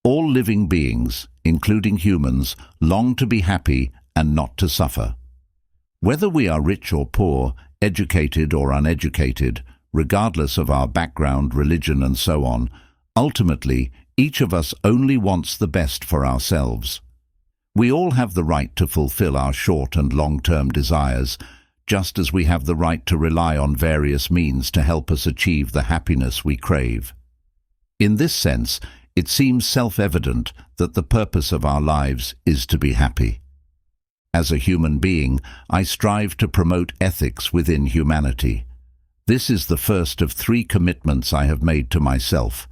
All living beings, including humans, long to be happy and not to suffer. Whether we are rich or poor, educated or uneducated, regardless of our background, religion, and so on, ultimately, each of us only wants the best for ourselves. We all have the right to fulfill our short and long-term desires, just as we have the right to rely on various means to help us achieve the happiness we crave. In this sense, it seems self-evident that the purpose of our lives is to be happy. As a human being, I strive to promote ethics within humanity. This is the first of 3 commitments I have made to myself.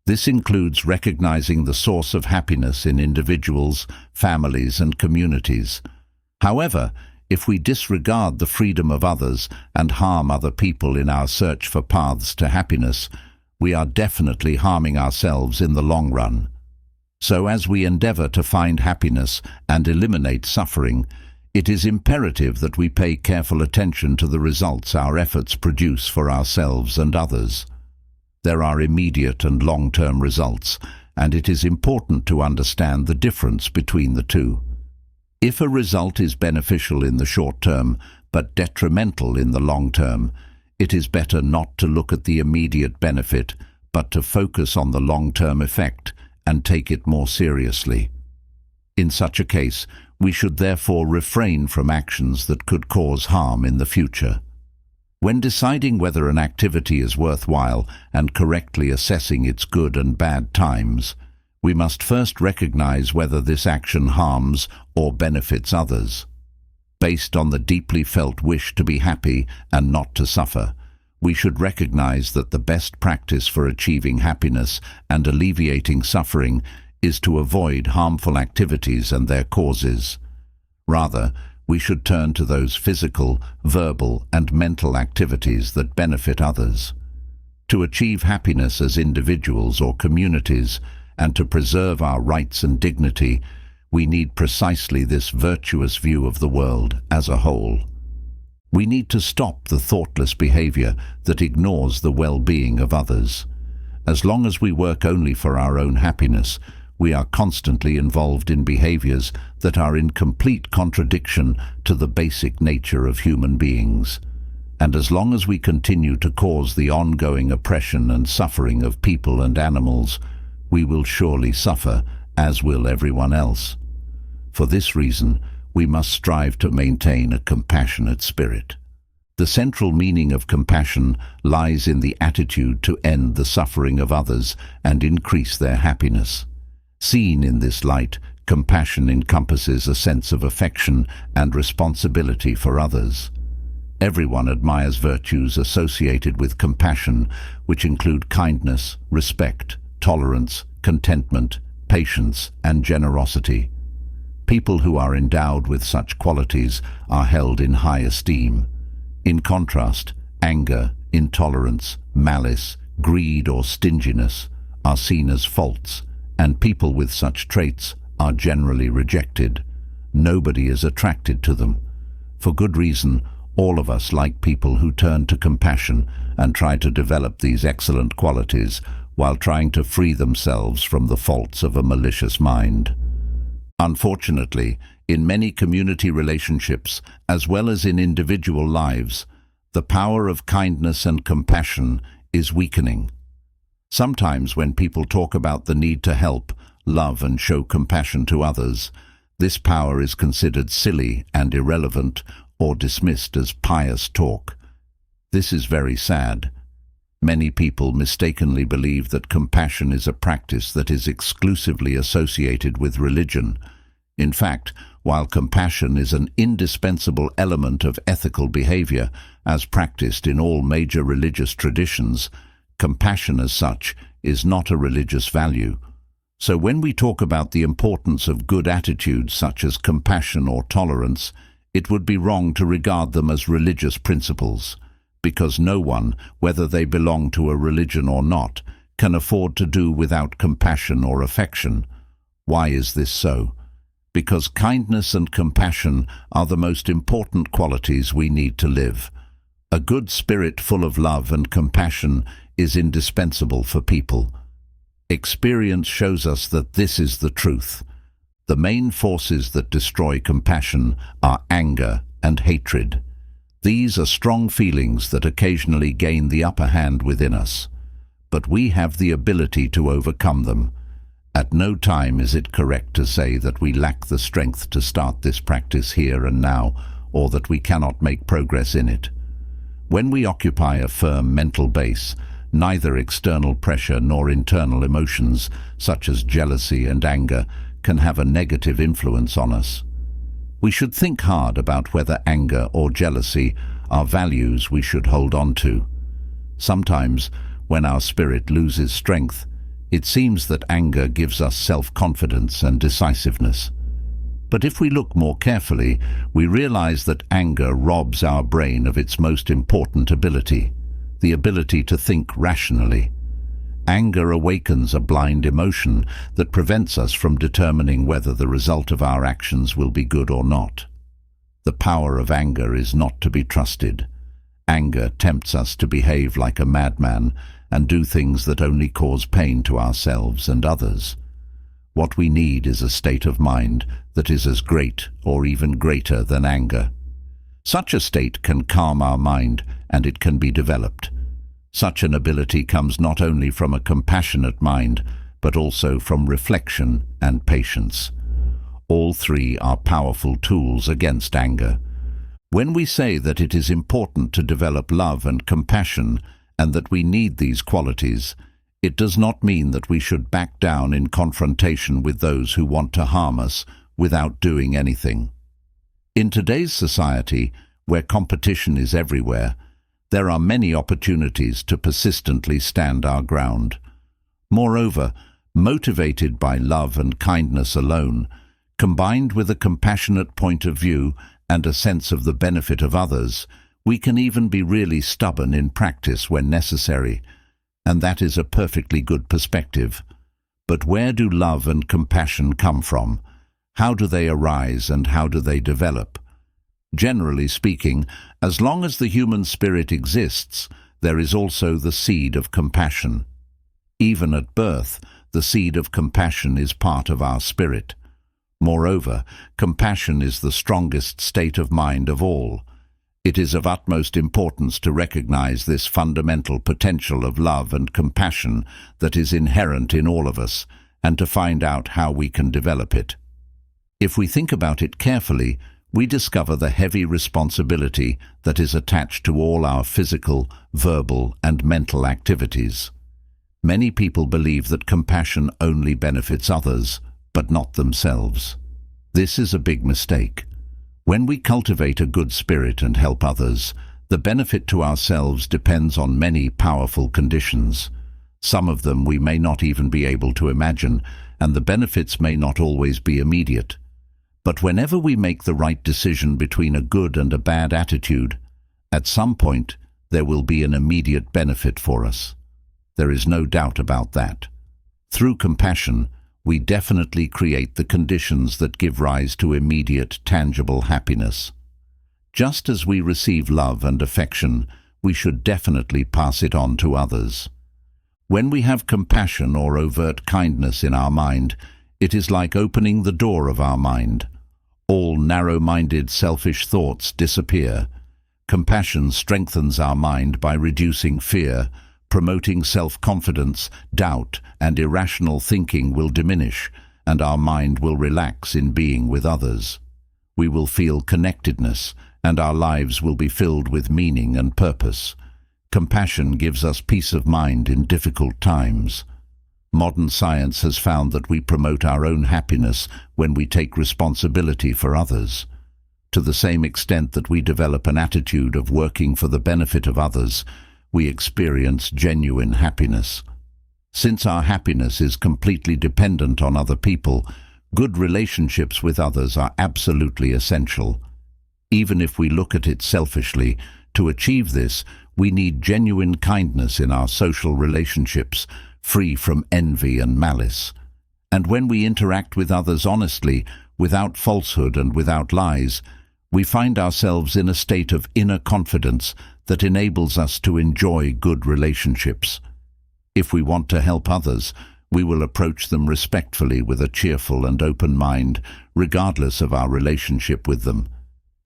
This includes recognizing the source of happiness in individuals, families, and communities. However, if we disregard the freedom of others and harm other people in our search for paths to happiness, we are definitely harming ourselves in the long run. So as we endeavor to find happiness and eliminate suffering, it is imperative that we pay careful attention to the results our efforts produce for ourselves and others. There are immediate and long-term results, and it is important to understand the difference between the two. If a result is beneficial in the short term, but detrimental in the long term, it is better not to look at the immediate benefit, but to focus on the long-term effect and take it more seriously. In such a case, we should therefore refrain from actions that could cause harm in the future. When deciding whether an activity is worthwhile and correctly assessing its good and bad times, we must first recognize whether this action harms or benefits others. Based on the deeply felt wish to be happy and not to suffer, we should recognize that the best practice for achieving happiness and alleviating suffering is to avoid harmful activities and their causes. Rather, we should turn to those physical, verbal, and mental activities that benefit others. To achieve happiness as individuals or communities, and to preserve our rights and dignity, we need precisely this virtuous view of the world as a whole. We need to stop the thoughtless behavior that ignores the well-being of others. As long as we work only for our own happiness, we are constantly involved in behaviors that are in complete contradiction to the basic nature of human beings. And as long as we continue to cause the ongoing oppression and suffering of people and animals, we will surely suffer, as will everyone else. For this reason, we must strive to maintain a compassionate spirit. The central meaning of compassion lies in the attitude to end the suffering of others and increase their happiness. Seen in this light, compassion encompasses a sense of affection and responsibility for others. Everyone admires virtues associated with compassion, which include kindness, respect, tolerance, contentment, patience, and generosity. People who are endowed with such qualities are held in high esteem. In contrast, anger, intolerance, malice, greed, or stinginess are seen as faults, and people with such traits are generally rejected. Nobody is attracted to them. For good reason, all of us like people who turn to compassion and try to develop these excellent qualities while trying to free themselves from the faults of a malicious mind. Unfortunately, in many community relationships, as well as in individual lives, the power of kindness and compassion is weakening. Sometimes when people talk about the need to help, love, and show compassion to others, this power is considered silly and irrelevant or dismissed as pious talk. This is very sad. Many people mistakenly believe that compassion is a practice that is exclusively associated with religion. In fact, while compassion is an indispensable element of ethical behavior, as practiced in all major religious traditions, compassion as such is not a religious value. So when we talk about the importance of good attitudes such as compassion or tolerance, it would be wrong to regard them as religious principles, because no one, whether they belong to a religion or not, can afford to do without compassion or affection. Why is this so? Because kindness and compassion are the most important qualities we need to live. A good spirit full of love and compassion is indispensable for people. Experience shows us that this is the truth. The main forces that destroy compassion are anger and hatred. These are strong feelings that occasionally gain the upper hand within us, but we have the ability to overcome them. At no time is it correct to say that we lack the strength to start this practice here and now, or that we cannot make progress in it. When we occupy a firm mental base, neither external pressure nor internal emotions, such as jealousy and anger, can have a negative influence on us. We should think hard about whether anger or jealousy are values we should hold on to. Sometimes, when our spirit loses strength, it seems that anger gives us self-confidence and decisiveness. But if we look more carefully, we realize that anger robs our brain of its most important ability, the ability to think rationally. Anger awakens a blind emotion that prevents us from determining whether the result of our actions will be good or not. The power of anger is not to be trusted. Anger tempts us to behave like a madman and do things that only cause pain to ourselves and others. What we need is a state of mind that is as great or even greater than anger. Such a state can calm our mind, and it can be developed. Such an ability comes not only from a compassionate mind, but also from reflection and patience. All three are powerful tools against anger. When we say that it is important to develop love and compassion, and that we need these qualities, it does not mean that we should back down in confrontation with those who want to harm us without doing anything. In today's society, where competition is everywhere, there are many opportunities to persistently stand our ground. Moreover, motivated by love and kindness alone, combined with a compassionate point of view and a sense of the benefit of others, we can even be really stubborn in practice when necessary, and that is a perfectly good perspective. But where do love and compassion come from? How do they arise and how do they develop? Generally speaking, as long as the human spirit exists, there is also the seed of compassion. Even at birth, the seed of compassion is part of our spirit. Moreover, compassion is the strongest state of mind of all. It is of utmost importance to recognize this fundamental potential of love and compassion that is inherent in all of us, and to find out how we can develop it. If we think about it carefully, we discover the heavy responsibility that is attached to all our physical, verbal, and mental activities. Many people believe that compassion only benefits others, but not themselves. This is a big mistake. When we cultivate a good spirit and help others, the benefit to ourselves depends on many powerful conditions. Some of them we may not even be able to imagine, and the benefits may not always be immediate. But whenever we make the right decision between a good and a bad attitude, at some point there will be an immediate benefit for us. There is no doubt about that. Through compassion, we definitely create the conditions that give rise to immediate, tangible happiness. Just as we receive love and affection, we should definitely pass it on to others. When we have compassion or overt kindness in our mind, it is like opening the door of our mind. All narrow-minded, selfish thoughts disappear. Compassion strengthens our mind by reducing fear, promoting self-confidence, doubt, and irrational thinking will diminish, and our mind will relax in being with others. We will feel connectedness, and our lives will be filled with meaning and purpose. Compassion gives us peace of mind in difficult times. Modern science has found that we promote our own happiness when we take responsibility for others. To the same extent that we develop an attitude of working for the benefit of others, we experience genuine happiness. Since our happiness is completely dependent on other people, good relationships with others are absolutely essential. Even if we look at it selfishly, to achieve this, we need genuine kindness in our social relationships, free from envy and malice. And when we interact with others honestly, without falsehood and without lies, we find ourselves in a state of inner confidence that enables us to enjoy good relationships. If we want to help others, We will approach them respectfully with a cheerful and open mind, regardless of our relationship with them.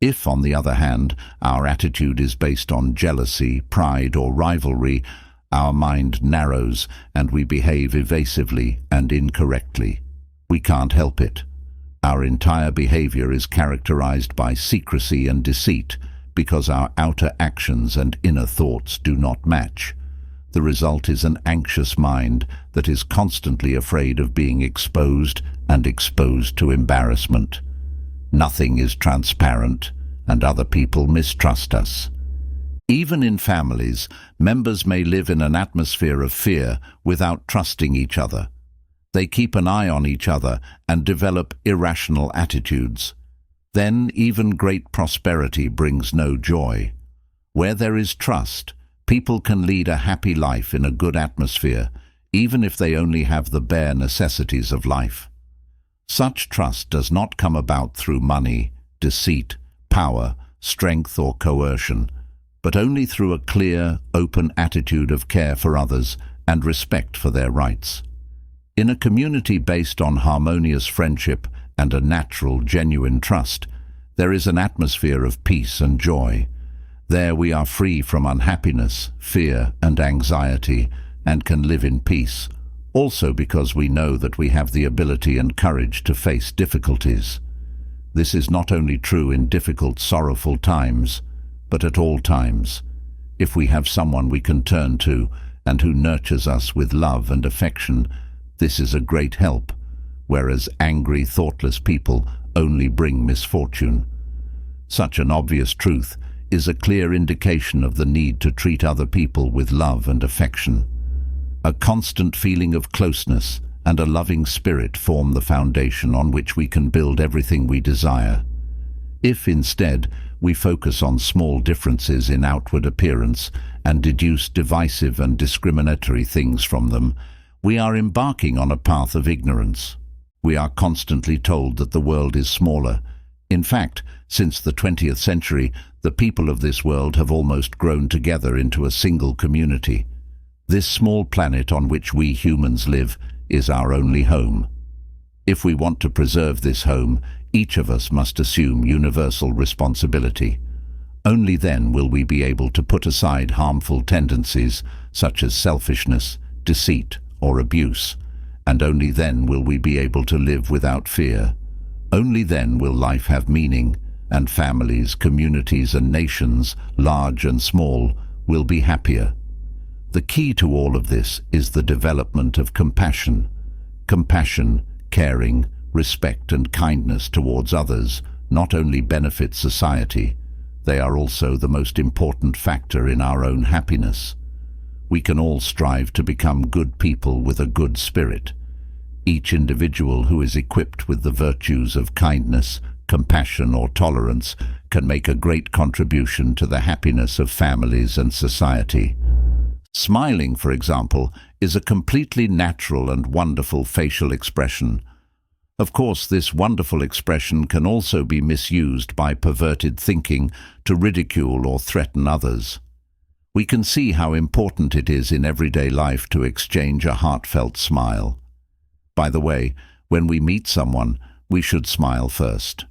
If, on the other hand, our attitude is based on jealousy, pride, or rivalry, our mind narrows and we behave evasively and incorrectly. We can't help it. Our entire behavior is characterized by secrecy and deceit because our outer actions and inner thoughts do not match. The result is an anxious mind that is constantly afraid of being exposed and exposed to embarrassment. Nothing is transparent, and other people mistrust us. Even in families, members may live in an atmosphere of fear without trusting each other. They keep an eye on each other and develop irrational attitudes. Then even great prosperity brings no joy. Where there is trust, people can lead a happy life in a good atmosphere, even if they only have the bare necessities of life. Such trust does not come about through money, deceit, power, strength, or coercion, but only through a clear, open attitude of care for others and respect for their rights. In a community based on harmonious friendship and a natural, genuine trust, there is an atmosphere of peace and joy. There we are free from unhappiness, fear, and anxiety, and can live in peace, also because we know that we have the ability and courage to face difficulties. This is not only true in difficult, sorrowful times, but at all times. If we have someone we can turn to and who nurtures us with love and affection, this is a great help, whereas angry, thoughtless people only bring misfortune. Such an obvious truth is a clear indication of the need to treat other people with love and affection. A constant feeling of closeness and a loving spirit form the foundation on which we can build everything we desire. If instead we focus on small differences in outward appearance and deduce divisive and discriminatory things from them, we are embarking on a path of ignorance. We are constantly told that the world is smaller. In fact, since the 20th century, the people of this world have almost grown together into a single community. This small planet on which we humans live is our only home. If we want to preserve this home, each of us must assume universal responsibility. Only then will we be able to put aside harmful tendencies such as selfishness, deceit, or abuse, and only then will we be able to live without fear. Only then will life have meaning, and families, communities, and nations, large and small, will be happier. The key to all of this is the development of compassion. Compassion, caring, respect, and kindness towards others not only benefit society, they are also the most important factor in our own happiness. We can all strive to become good people with a good spirit. Each individual who is equipped with the virtues of kindness, compassion, or tolerance can make a great contribution to the happiness of families and society. Smiling, for example, is a completely natural and wonderful facial expression. Of course, this wonderful expression can also be misused by perverted thinking to ridicule or threaten others. We can see how important it is in everyday life to exchange a heartfelt smile. By the way, when we meet someone, we should smile first.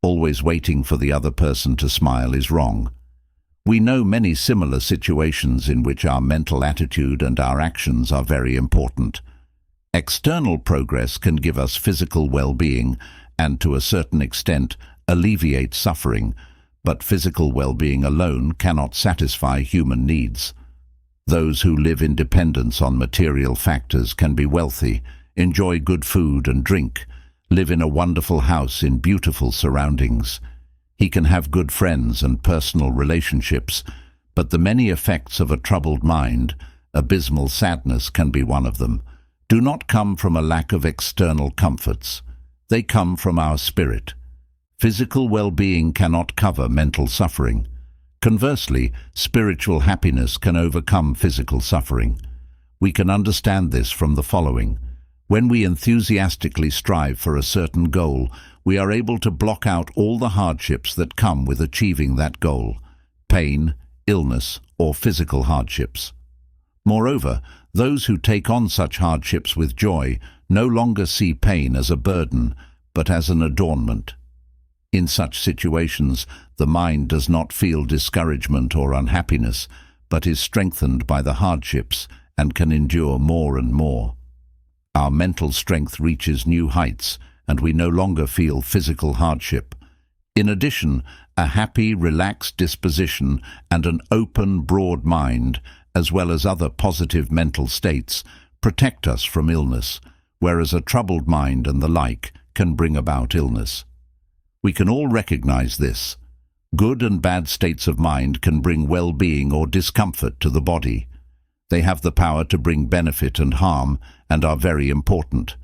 Always waiting for the other person to smile is wrong. We know many similar situations in which our mental attitude and our actions are very important. External progress can give us physical well-being and, to a certain extent, alleviate suffering, but physical well-being alone cannot satisfy human needs. Those who live in dependence on material factors can be wealthy, enjoy good food and drink, live in a wonderful house in beautiful surroundings. He can have good friends and personal relationships, but the many effects of a troubled mind, abysmal sadness can be one of them, do not come from a lack of external comforts. They come from our spirit. Physical well-being cannot cover mental suffering. Conversely, spiritual happiness can overcome physical suffering. We can understand this from the following. When we enthusiastically strive for a certain goal, we are able to block out all the hardships that come with achieving that goal: pain, illness, or physical hardships. Moreover, Those who take on such hardships with joy no longer see pain as a burden, but as an adornment. In such situations, the mind does not feel discouragement or unhappiness, but is strengthened by the hardships and can endure more and more. Our mental strength reaches new heights, and we no longer feel physical hardship. In addition, a happy, relaxed disposition and an open, broad mind, as well as other positive mental states, protect us from illness, whereas a troubled mind and the like can bring about illness. We can all recognize this. Good and bad states of mind can bring well-being or discomfort to the body. They have the power to bring benefit and harm and are very important.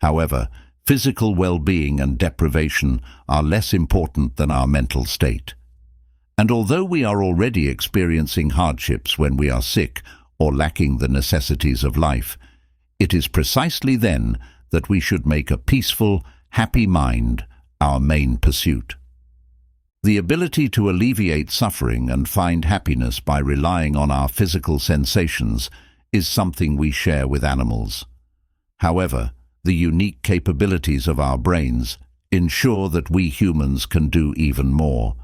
However, physical well-being and deprivation are less important than our mental state. And although we are already experiencing hardships when we are sick or lacking the necessities of life, it is precisely then that we should make a peaceful, happy mind our main pursuit. The ability to alleviate suffering and find happiness by relying on our physical sensations is something we share with animals. However, the unique capabilities of our brains ensure that we humans can do even more.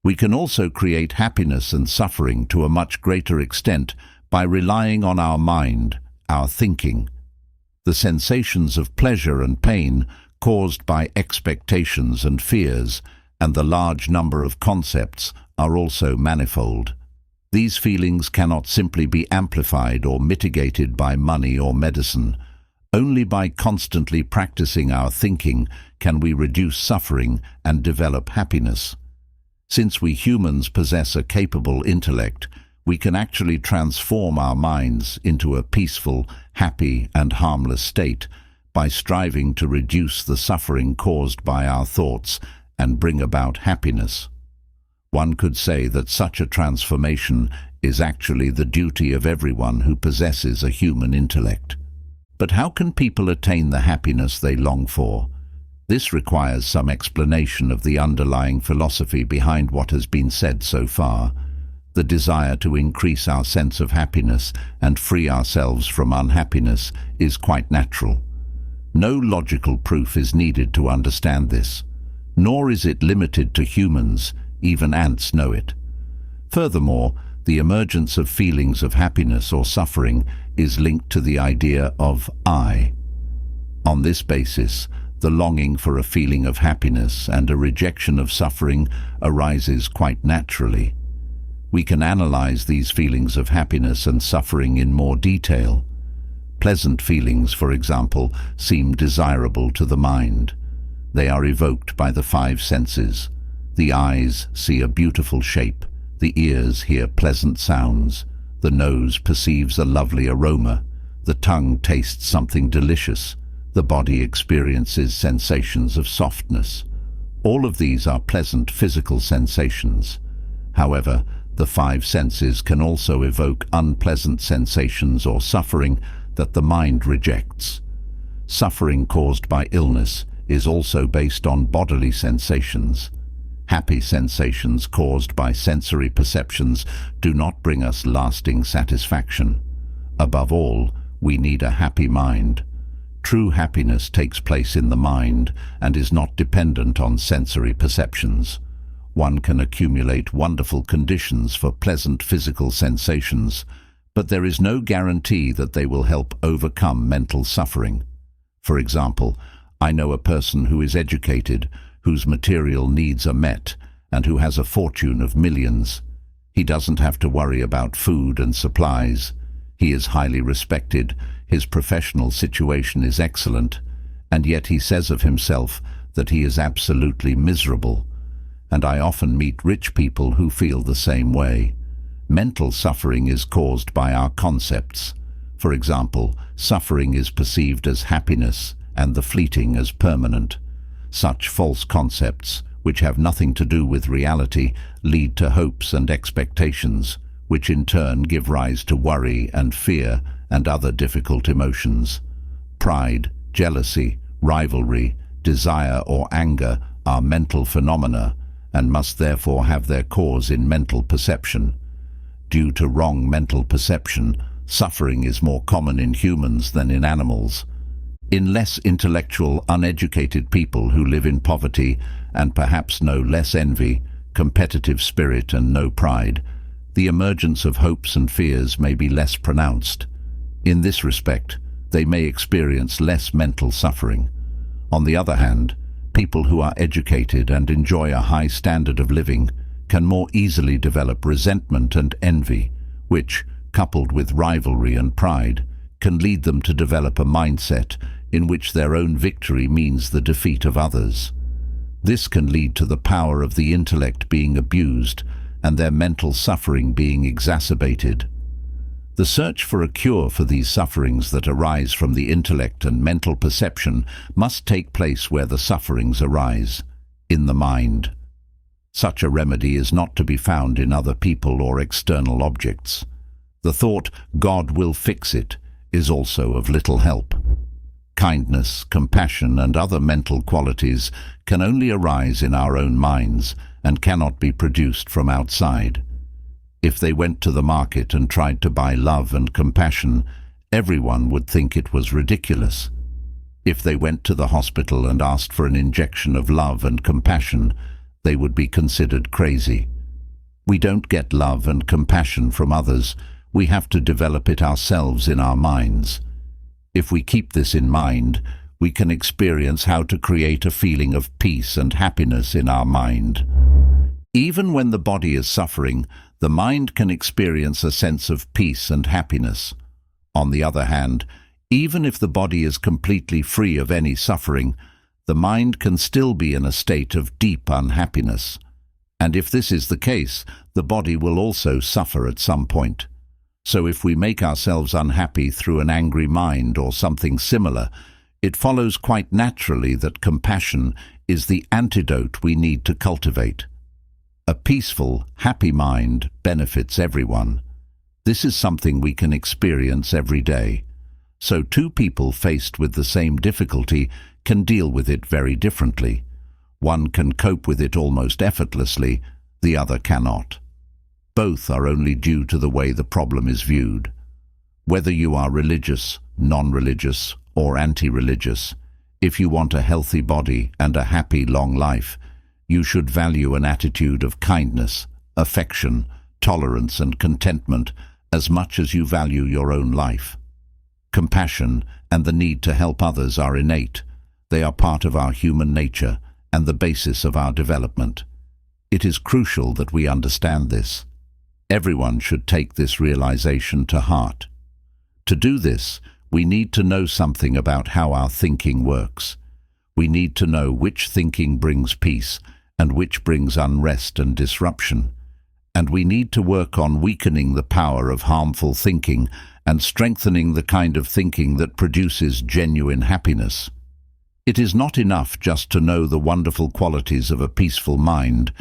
We can also create happiness and suffering to a much greater extent by relying on our mind, our thinking. The sensations of pleasure and pain caused by expectations and fears, and the large number of concepts are also manifold. These feelings cannot simply be amplified or mitigated by money or medicine. Only by constantly practicing our thinking can we reduce suffering and develop happiness. Since we humans possess a capable intellect, we can actually transform our minds into a peaceful, happy, and harmless state by striving to reduce the suffering caused by our thoughts and bring about happiness. One could say that such a transformation is actually the duty of everyone who possesses a human intellect. But how can people attain the happiness they long for? This requires some explanation of the underlying philosophy behind what has been said so far. The desire to increase our sense of happiness and free ourselves from unhappiness is quite natural. No logical proof is needed to understand this, nor is it limited to humans. Even ants know it. Furthermore, the emergence of feelings of happiness or suffering is linked to the idea of I. On this basis, the longing for a feeling of happiness and a rejection of suffering arises quite naturally. We can analyze these feelings of happiness and suffering in more detail. Pleasant feelings, for example, seem desirable to the mind. They are evoked by the five senses. The eyes see a beautiful shape, the ears hear pleasant sounds, the nose perceives a lovely aroma, the tongue tastes something delicious, the body experiences sensations of softness. All of these are pleasant physical sensations. However, the five senses can also evoke unpleasant sensations or suffering that the mind rejects. Suffering caused by illness is also based on bodily sensations. Happy sensations caused by sensory perceptions do not bring us lasting satisfaction. Above all, we need a happy mind. True happiness takes place in the mind and is not dependent on sensory perceptions. One can accumulate wonderful conditions for pleasant physical sensations, but there is no guarantee that they will help overcome mental suffering. For example, I know a person who is educated, whose material needs are met, and who has a fortune of millions. He doesn't have to worry about food and supplies. He is highly respected, his professional situation is excellent, and yet he says of himself that he is absolutely miserable. And I often meet rich people who feel the same way. Mental suffering is caused by our concepts. For example, suffering is perceived as happiness and the fleeting as permanent. Such false concepts, which have nothing to do with reality, lead to hopes and expectations, which in turn give rise to worry and fear and other difficult emotions. Pride, jealousy, rivalry, desire or anger are mental phenomena and must therefore have their cause in mental perception. Due to wrong mental perception, suffering is more common in humans than in animals. In less intellectual, uneducated people who live in poverty and perhaps know less envy, competitive spirit and no pride, the emergence of hopes and fears may be less pronounced. In this respect, they may experience less mental suffering. On the other hand, people who are educated and enjoy a high standard of living can more easily develop resentment and envy, which, coupled with rivalry and pride, can lead them to develop a mindset in which their own victory means the defeat of others. This can lead to the power of the intellect being abused and their mental suffering being exacerbated. The search for a cure for these sufferings that arise from the intellect and mental perception must take place where the sufferings arise, in the mind. Such a remedy is not to be found in other people or external objects. The thought, "God will fix it," is also of little help. Kindness, compassion, and other mental qualities can only arise in our own minds and cannot be produced from outside. If they went to the market and tried to buy love and compassion, everyone would think it was ridiculous. If they went to the hospital and asked for an injection of love and compassion, they would be considered crazy. We don't get love and compassion from others. We have to develop it ourselves in our minds. If we keep this in mind, we can experience how to create a feeling of peace and happiness in our mind. Even when the body is suffering, the mind can experience a sense of peace and happiness. On the other hand, even if the body is completely free of any suffering, the mind can still be in a state of deep unhappiness. And if this is the case, the body will also suffer at some point. So if we make ourselves unhappy through an angry mind or something similar, it follows quite naturally that compassion is the antidote we need to cultivate. A peaceful, happy mind benefits everyone. This is something we can experience every day. So two people faced with the same difficulty can deal with it very differently. One can cope with it almost effortlessly, the other cannot. Both are only due to the way the problem is viewed. Whether you are religious, non-religious, or anti-religious, if you want a healthy body and a happy long life, you should value an attitude of kindness, affection, tolerance and contentment as much as you value your own life. Compassion and the need to help others are innate. They are part of our human nature and the basis of our development. It is crucial that we understand this. Everyone should take this realization to heart. To do this, we need to know something about how our thinking works. We need to know which thinking brings peace and which brings unrest and disruption. And we need to work on weakening the power of harmful thinking and strengthening the kind of thinking that produces genuine happiness. It is not enough just to know the wonderful qualities of a peaceful mind.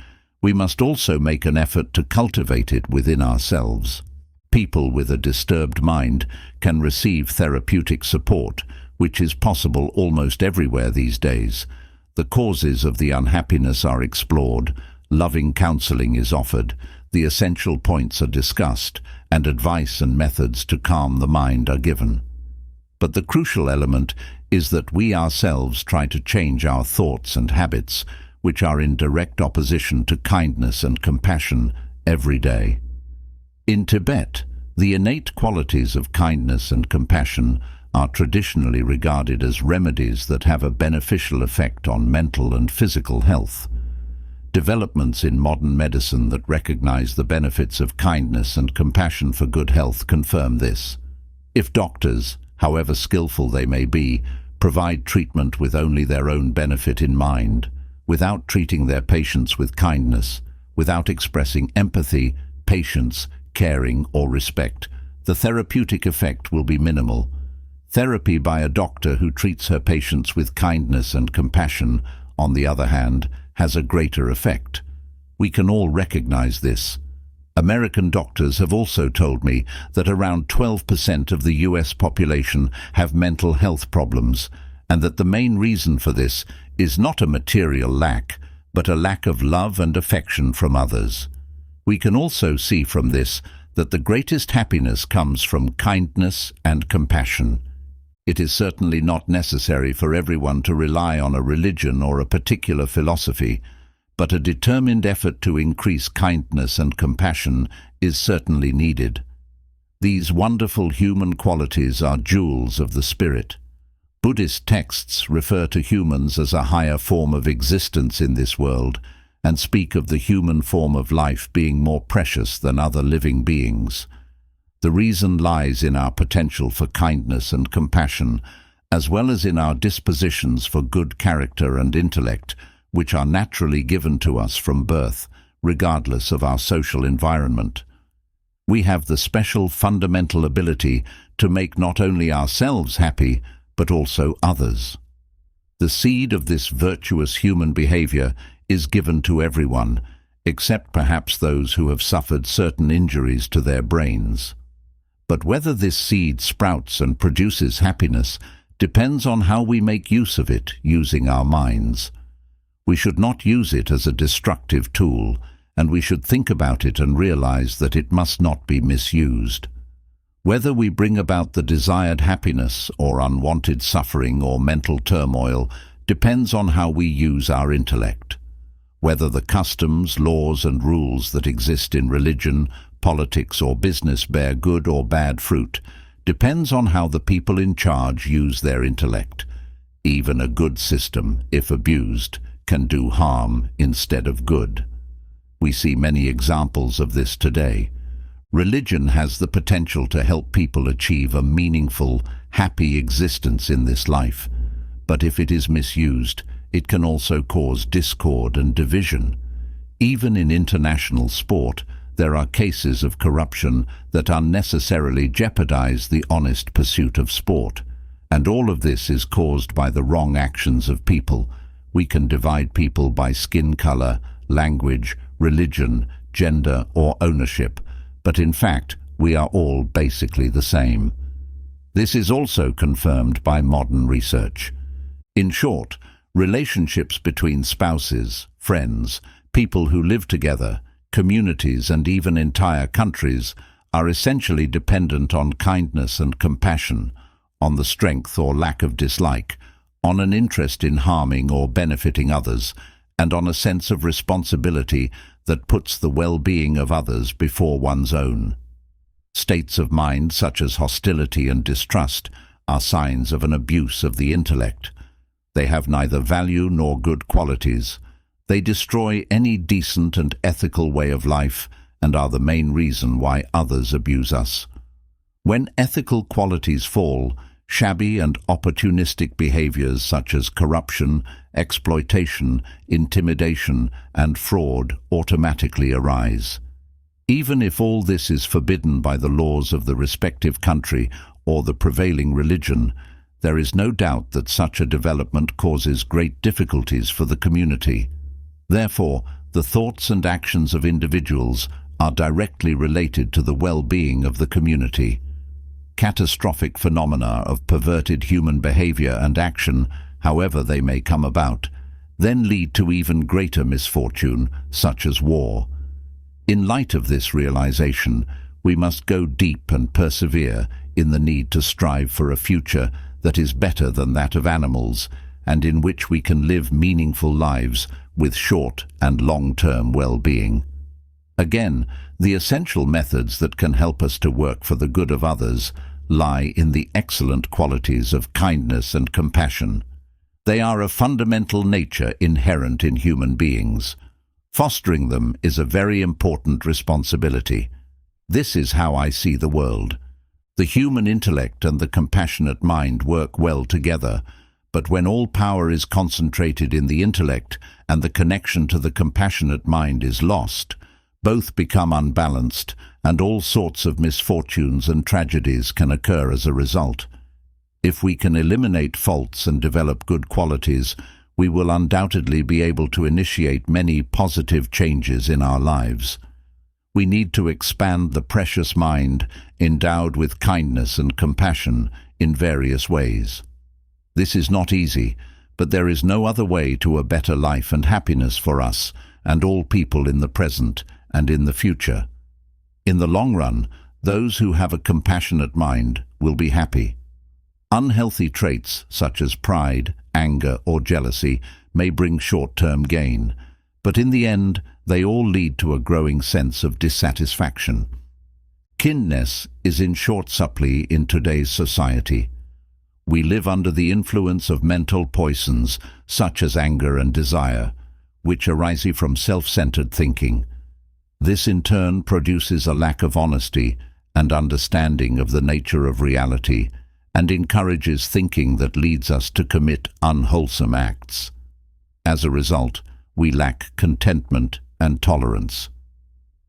We must also make an effort to cultivate it within ourselves. People with a disturbed mind can receive therapeutic support, which is possible almost everywhere these days. The causes of the unhappiness are explored, loving counseling is offered, the essential points are discussed, and advice and methods to calm the mind are given. But the crucial element is that we ourselves try to change our thoughts and habits, which are in direct opposition to kindness and compassion every day. In Tibet, the innate qualities of kindness and compassion are traditionally regarded as remedies that have a beneficial effect on mental and physical health. Developments in modern medicine that recognize the benefits of kindness and compassion for good health confirm this. If doctors, however skillful they may be, provide treatment with only their own benefit in mind, without treating their patients with kindness, without expressing empathy, patience, caring, or respect, the therapeutic effect will be minimal. Therapy by a doctor who treats her patients with kindness and compassion, on the other hand, has a greater effect. We can all recognize this. American doctors have also told me that around 12% of the US population have mental health problems, and that the main reason for this is not a material lack, but a lack of love and affection from others. We can also see from this that the greatest happiness comes from kindness and compassion. It is certainly not necessary for everyone to rely on a religion or a particular philosophy, but a determined effort to increase kindness and compassion is certainly needed. These wonderful human qualities are jewels of the spirit. Buddhist texts refer to humans as a higher form of existence in this world and speak of the human form of life being more precious than other living beings. The reason lies in our potential for kindness and compassion, as well as in our dispositions for good character and intellect, which are naturally given to us from birth, regardless of our social environment. We have the special fundamental ability to make not only ourselves happy, but also others. The seed of this virtuous human behavior is given to everyone, except perhaps those who have suffered certain injuries to their brains. But whether this seed sprouts and produces happiness depends on how we make use of it using our minds. We should not use it as a destructive tool, and we should think about it and realize that it must not be misused. Whether we bring about the desired happiness or unwanted suffering or mental turmoil depends on how we use our intellect. Whether the customs, laws and rules that exist in religion, politics or business bear good or bad fruit depends on how the people in charge use their intellect. Even a good system, if abused, can do harm instead of good. We see many examples of this today. Religion has the potential to help people achieve a meaningful, happy existence in this life, but if it is misused, it can also cause discord and division. Even in international sport, there are cases of corruption that unnecessarily jeopardize the honest pursuit of sport, and all of this is caused by the wrong actions of people. We can divide people by skin color, language, religion, gender, or ownership, but in fact, we are all basically the same. This is also confirmed by modern research. In short, relationships between spouses, friends, people who live together, communities, and even entire countries are essentially dependent on kindness and compassion, on the strength or lack of dislike, on an interest in harming or benefiting others, and on a sense of responsibility that puts the well-being of others before one's own. States of mind such as hostility and distrust are signs of an abuse of the intellect. They have neither value nor good qualities. They destroy any decent and ethical way of life and are the main reason why others abuse us. When ethical qualities fall, shabby and opportunistic behaviors such as corruption, exploitation, intimidation, and fraud automatically arise. Even if all this is forbidden by the laws of the respective country or the prevailing religion, there is no doubt that such a development causes great difficulties for the community. Therefore, the thoughts and actions of individuals are directly related to the well-being of the community. Catastrophic phenomena of perverted human behavior and action, however they may come about, then lead to even greater misfortune, such as war. In light of this realization, we must go deep and persevere in the need to strive for a future that is better than that of animals, and in which we can live meaningful lives with short and long-term well-being. Again, the essential methods that can help us to work for the good of others lie in the excellent qualities of kindness and compassion. They are a fundamental nature inherent in human beings. Fostering them is a very important responsibility. This is how I see the world. The human intellect and the compassionate mind work well together, but when all power is concentrated in the intellect and the connection to the compassionate mind is lost, both become unbalanced, and all sorts of misfortunes and tragedies can occur as a result. If we can eliminate faults and develop good qualities, we will undoubtedly be able to initiate many positive changes in our lives. We need to expand the precious mind endowed with kindness and compassion in various ways. This is not easy, but there is no other way to a better life and happiness for us and all people in the present and in the future. In the long run, those who have a compassionate mind will be happy. Unhealthy traits such as pride, anger, or jealousy may bring short-term gain, but in the end, they all lead to a growing sense of dissatisfaction. Kindness is in short supply in today's society. We live under the influence of mental poisons such as anger and desire, which arise from self-centered thinking. This in turn produces a lack of honesty and understanding of the nature of reality and encourages thinking that leads us to commit unwholesome acts. As a result, we lack contentment and tolerance.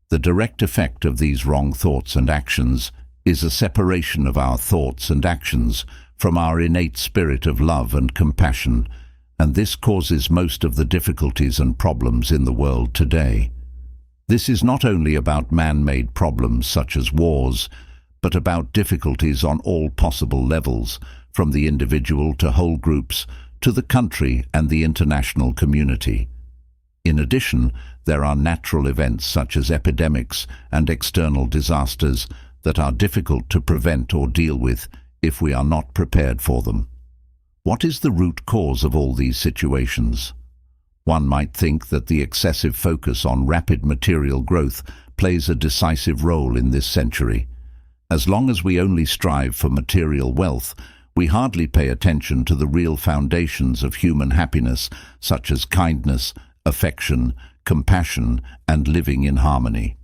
The direct effect of these wrong thoughts and actions is a separation of our thoughts and actions from our innate spirit of love and compassion, and this causes most of the difficulties and problems in the world today. This is not only about man-made problems such as wars, but about difficulties on all possible levels, from the individual to whole groups, to the country and the international community. In addition, there are natural events such as epidemics and external disasters that are difficult to prevent or deal with if we are not prepared for them. What is the root cause of all these situations? One might think that the excessive focus on rapid material growth plays a decisive role in this century. As long as we only strive for material wealth, we hardly pay attention to the real foundations of human happiness, such as kindness, affection, compassion, and living in harmony.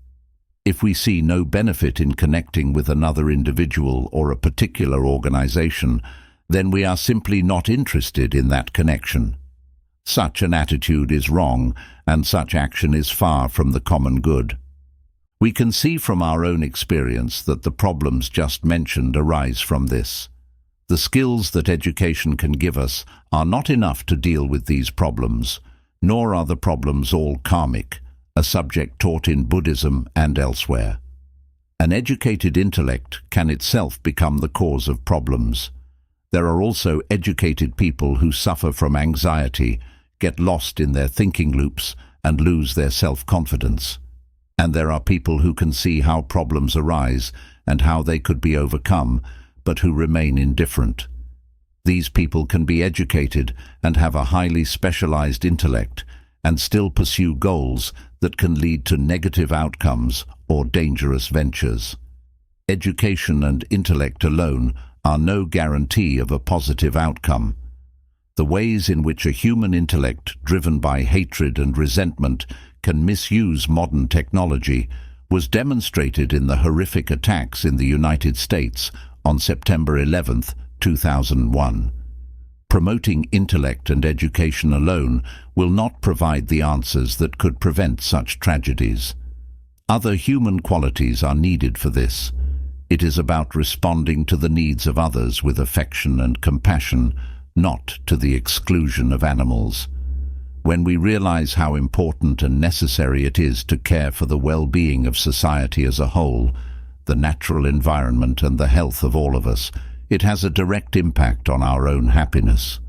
If we see no benefit in connecting with another individual or a particular organization, then we are simply not interested in that connection. Such an attitude is wrong, and such action is far from the common good. We can see from our own experience that the problems just mentioned arise from this. The skills that education can give us are not enough to deal with these problems, nor are the problems all karmic, a subject taught in Buddhism and elsewhere. An educated intellect can itself become the cause of problems. There are also educated people who suffer from anxiety, get lost in their thinking loops, and lose their self-confidence. And there are people who can see how problems arise and how they could be overcome, but who remain indifferent. These people can be educated and have a highly specialized intellect and still pursue goals that can lead to negative outcomes or dangerous ventures. Education and intellect alone are no guarantee of a positive outcome. The ways in which a human intellect driven by hatred and resentment can misuse modern technology was demonstrated in the horrific attacks in the United States on September 11, 2001. Promoting intellect and education alone will not provide the answers that could prevent such tragedies. Other human qualities are needed for this. It is about responding to the needs of others with affection and compassion, not to the exclusion of animals. When we realize how important and necessary it is to care for the well-being of society as a whole, the natural environment and the health of all of us, it has a direct impact on our own happiness.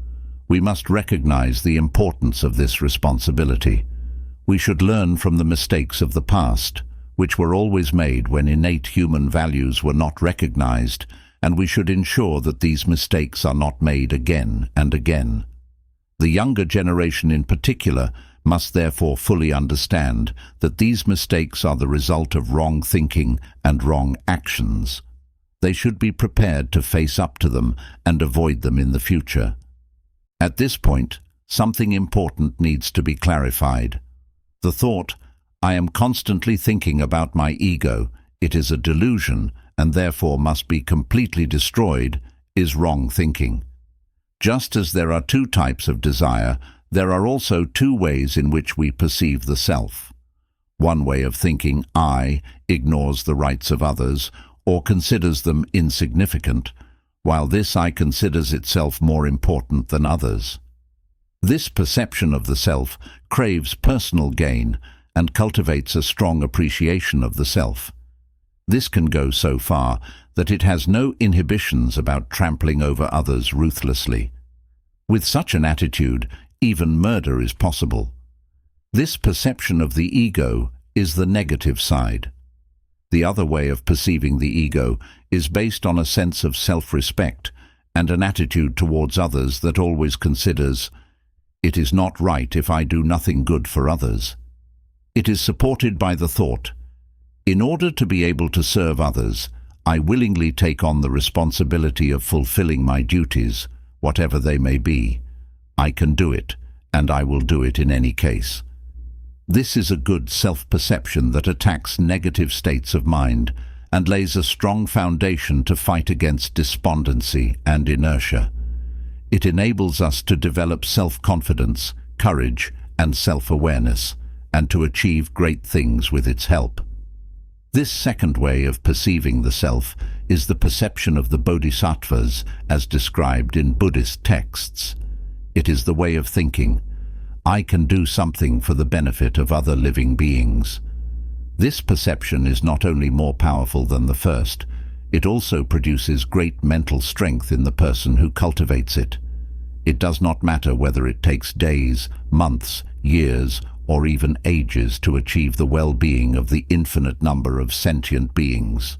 We must recognize the importance of this responsibility. We should learn from the mistakes of the past, which were always made when innate human values were not recognized, and we should ensure that these mistakes are not made again and again. The younger generation in particular must therefore fully understand that these mistakes are the result of wrong thinking and wrong actions. They should be prepared to face up to them and avoid them in the future. At this point, something important needs to be clarified. The thought, "I am constantly thinking about my ego, it is a delusion, and therefore must be completely destroyed," is wrong thinking. Just as there are two types of desire, there are also two ways in which we perceive the self. One way of thinking, I, ignores the rights of others or considers them insignificant, while this I considers itself more important than others. This perception of the self craves personal gain and cultivates a strong appreciation of the self. This can go so far that it has no inhibitions about trampling over others ruthlessly. With such an attitude, even murder is possible. This perception of the ego is the negative side. The other way of perceiving the ego is based on a sense of self-respect and an attitude towards others that always considers, "It is not right if I do nothing good for others." It is supported by the thought, "In order to be able to serve others, I willingly take on the responsibility of fulfilling my duties, whatever they may be. I can do it, and I will do it in any case." This is a good self-perception that attacks negative states of mind and lays a strong foundation to fight against despondency and inertia. It enables us to develop self-confidence, courage, and self-awareness, and to achieve great things with its help. This second way of perceiving the self is the perception of the bodhisattvas as described in Buddhist texts. It is the way of thinking, "I can do something for the benefit of other living beings." This perception is not only more powerful than the first, it also produces great mental strength in the person who cultivates it. It does not matter whether it takes days, months, years, or even ages to achieve the well-being of the infinite number of sentient beings.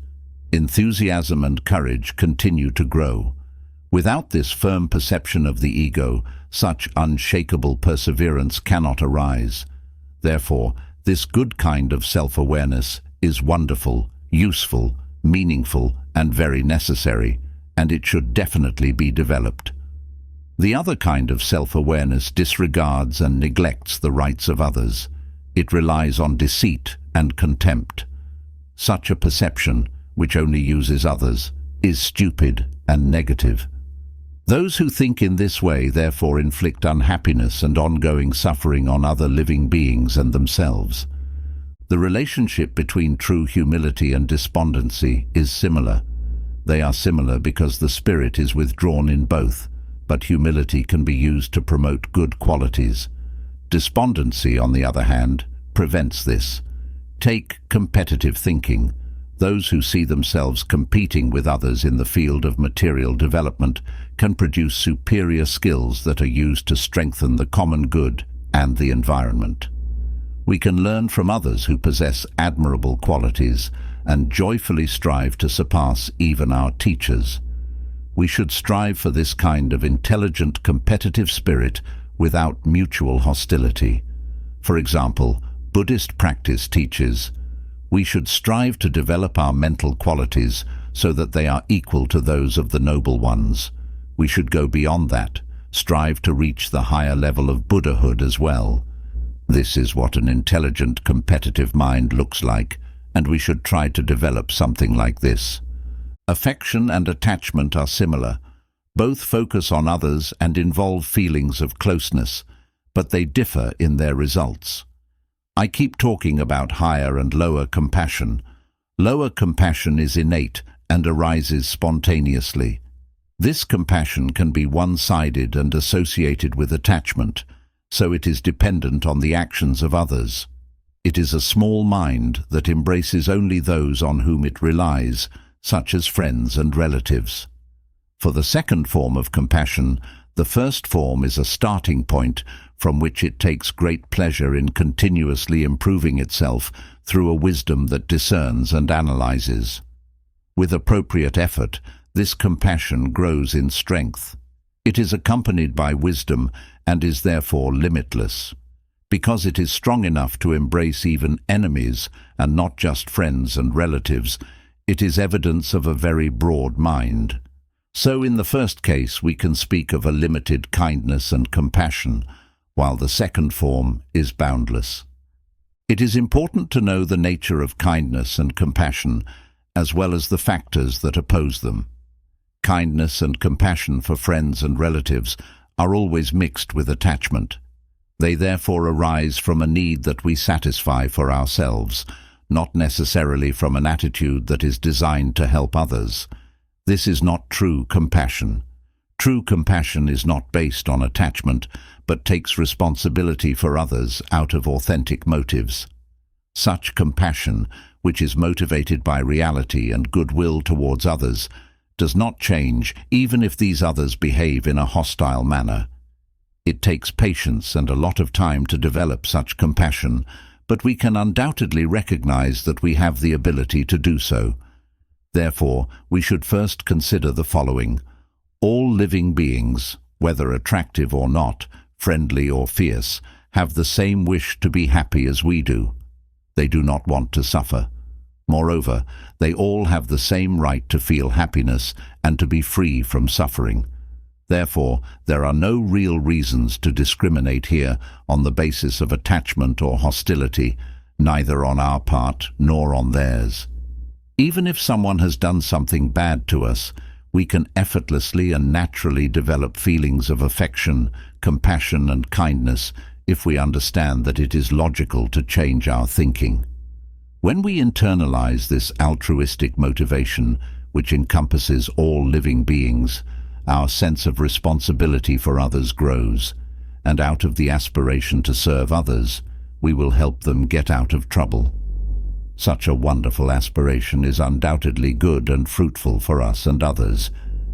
Enthusiasm and courage continue to grow. Without this firm perception of the ego, such unshakable perseverance cannot arise. Therefore, this good kind of self-awareness is wonderful, useful, meaningful, and very necessary, and it should definitely be developed. The other kind of self-awareness disregards and neglects the rights of others. It relies on deceit and contempt. Such a perception, which only uses others, is stupid and negative. Those who think in this way therefore inflict unhappiness and ongoing suffering on other living beings and themselves. The relationship between true humility and despondency is similar. They are similar because the spirit is withdrawn in both, but humility can be used to promote good qualities. Despondency, on the other hand, prevents this. Take competitive thinking. Those who see themselves competing with others in the field of material development can produce superior skills that are used to strengthen the common good and the environment. We can learn from others who possess admirable qualities and joyfully strive to surpass even our teachers. We should strive for this kind of intelligent, competitive spirit without mutual hostility. For example, Buddhist practice teaches, we should strive to develop our mental qualities so that they are equal to those of the noble ones. We should go beyond that, strive to reach the higher level of Buddhahood as well. This is what an intelligent, competitive mind looks like, and we should try to develop something like this. Affection and attachment are similar. Both focus on others and involve feelings of closeness, but they differ in their results. I keep talking about higher and lower compassion. Lower compassion is innate and arises spontaneously. This compassion can be one-sided and associated with attachment, so it is dependent on the actions of others. It is a small mind that embraces only those on whom it relies, such as friends and relatives. For the second form of compassion, the first form is a starting point from which it takes great pleasure in continuously improving itself through a wisdom that discerns and analyzes. With appropriate effort, this compassion grows in strength. It is accompanied by wisdom and is therefore limitless. Because it is strong enough to embrace even enemies and not just friends and relatives, it is evidence of a very broad mind. So in the first case we can speak of a limited kindness and compassion, while the second form is boundless. It is important to know the nature of kindness and compassion, as well as the factors that oppose them. Kindness and compassion for friends and relatives are always mixed with attachment. They therefore arise from a need that we satisfy for ourselves, not necessarily from an attitude that is designed to help others. This is not true compassion. True compassion is not based on attachment, but takes responsibility for others out of authentic motives. Such compassion, which is motivated by reality and goodwill towards others, does not change even if these others behave in a hostile manner. It takes patience and a lot of time to develop such compassion, but we can undoubtedly recognize that we have the ability to do so. Therefore, we should first consider the following. All living beings, whether attractive or not, friendly or fierce, have the same wish to be happy as we do. They do not want to suffer. Moreover, they all have the same right to feel happiness and to be free from suffering. Therefore, there are no real reasons to discriminate here on the basis of attachment or hostility, neither on our part nor on theirs. Even if someone has done something bad to us, we can effortlessly and naturally develop feelings of affection, compassion and kindness if we understand that it is logical to change our thinking. When we internalize this altruistic motivation, which encompasses all living beings, our sense of responsibility for others grows, and out of the aspiration to serve others, we will help them get out of trouble. Such a wonderful aspiration is undoubtedly good and fruitful for us and others,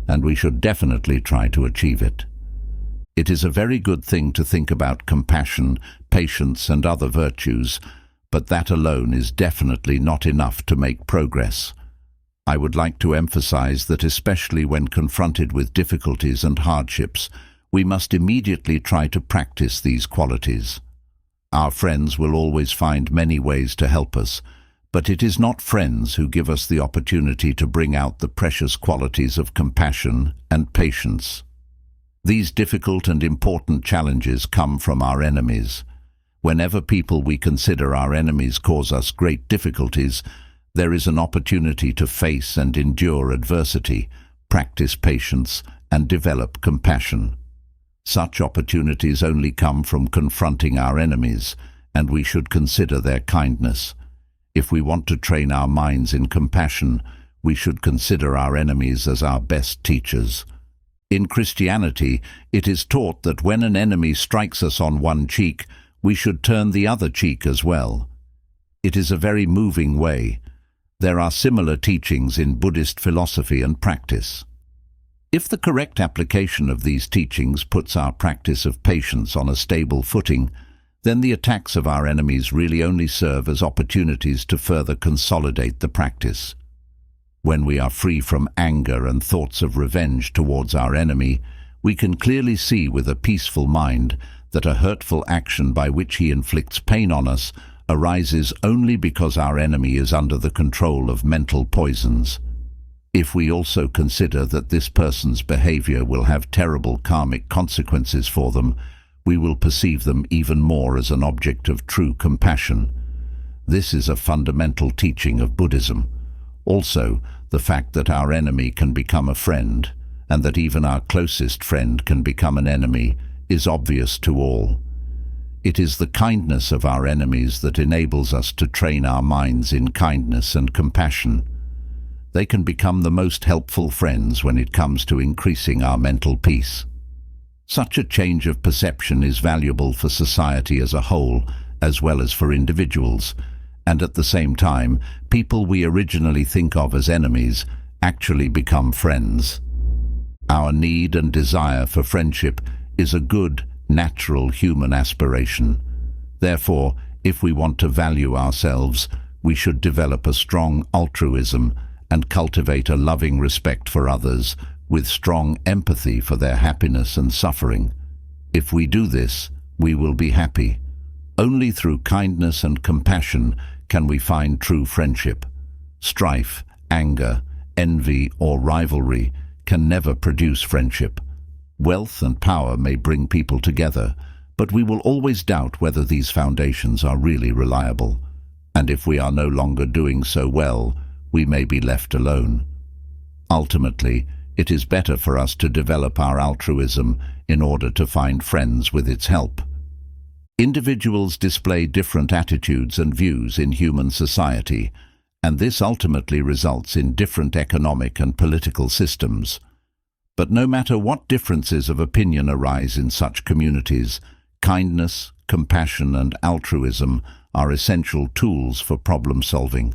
and we should definitely try to achieve it. It is a very good thing to think about compassion, patience and other virtues, but that alone is definitely not enough to make progress. I would like to emphasize that especially when confronted with difficulties and hardships, we must immediately try to practice these qualities. Our friends will always find many ways to help us, but it is not friends who give us the opportunity to bring out the precious qualities of compassion and patience. These difficult and important challenges come from our enemies. Whenever people we consider our enemies cause us great difficulties, there is an opportunity to face and endure adversity, practice patience, and develop compassion. Such opportunities only come from confronting our enemies, and we should consider their kindness. If we want to train our minds in compassion, we should consider our enemies as our best teachers. In Christianity, it is taught that when an enemy strikes us on one cheek, we should turn the other cheek as well. It is a very moving way. There are similar teachings in Buddhist philosophy and practice. If the correct application of these teachings puts our practice of patience on a stable footing, then the attacks of our enemies really only serve as opportunities to further consolidate the practice. When we are free from anger and thoughts of revenge towards our enemy, we can clearly see with a peaceful mind that a hurtful action by which he inflicts pain on us arises only because our enemy is under the control of mental poisons. If we also consider that this person's behavior will have terrible karmic consequences for them, we will perceive them even more as an object of true compassion. This is a fundamental teaching of Buddhism. Also, the fact that our enemy can become a friend, and that even our closest friend can become an enemy, is obvious to all. It is the kindness of our enemies that enables us to train our minds in kindness and compassion. They can become the most helpful friends when it comes to increasing our mental peace. Such a change of perception is valuable for society as a whole, as well as for individuals, and at the same time, people we originally think of as enemies actually become friends. Our need and desire for friendship is a good, natural human aspiration. Therefore, if we want to value ourselves, we should develop a strong altruism and cultivate a loving respect for others, with strong empathy for their happiness and suffering. If we do this, we will be happy. Only through kindness and compassion can we find true friendship. Strife, anger, envy, or rivalry can never produce friendship. Wealth and power may bring people together, but we will always doubt whether these foundations are really reliable. And if we are no longer doing so well, we may be left alone. Ultimately, it is better for us to develop our altruism in order to find friends with its help. Individuals display different attitudes and views in human society, and this ultimately results in different economic and political systems. But no matter what differences of opinion arise in such communities, kindness, compassion, and altruism are essential tools for problem solving.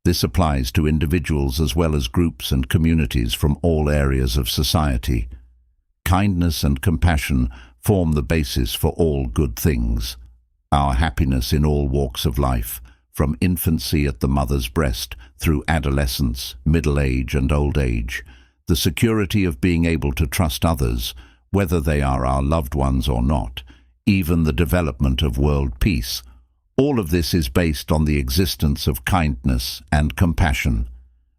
This applies to individuals as well as groups and communities from all areas of society. Kindness and compassion form the basis for all good things. our happiness in all walks of life, from infancy at the mother's breast through adolescence, middle age and old age, the security of being able to trust others, whether they are our loved ones or not, even the development of world peace. All of this is based on the existence of kindness and compassion.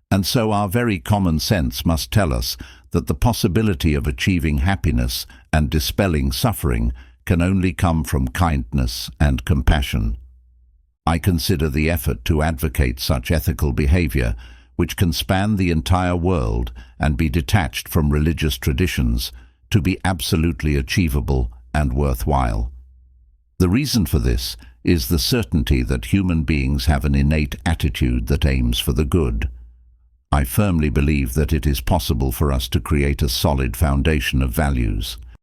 And so our very common sense must tell us that the possibility of achieving happiness and dispelling suffering can only come from kindness and compassion. I consider the effort to advocate such ethical behavior, which can span the entire world and be detached from religious traditions, to be absolutely achievable and worthwhile. The reason for this is the certainty that human beings have an innate attitude that aims for the good. I firmly believe that it is possible for us to create a solid foundation of values.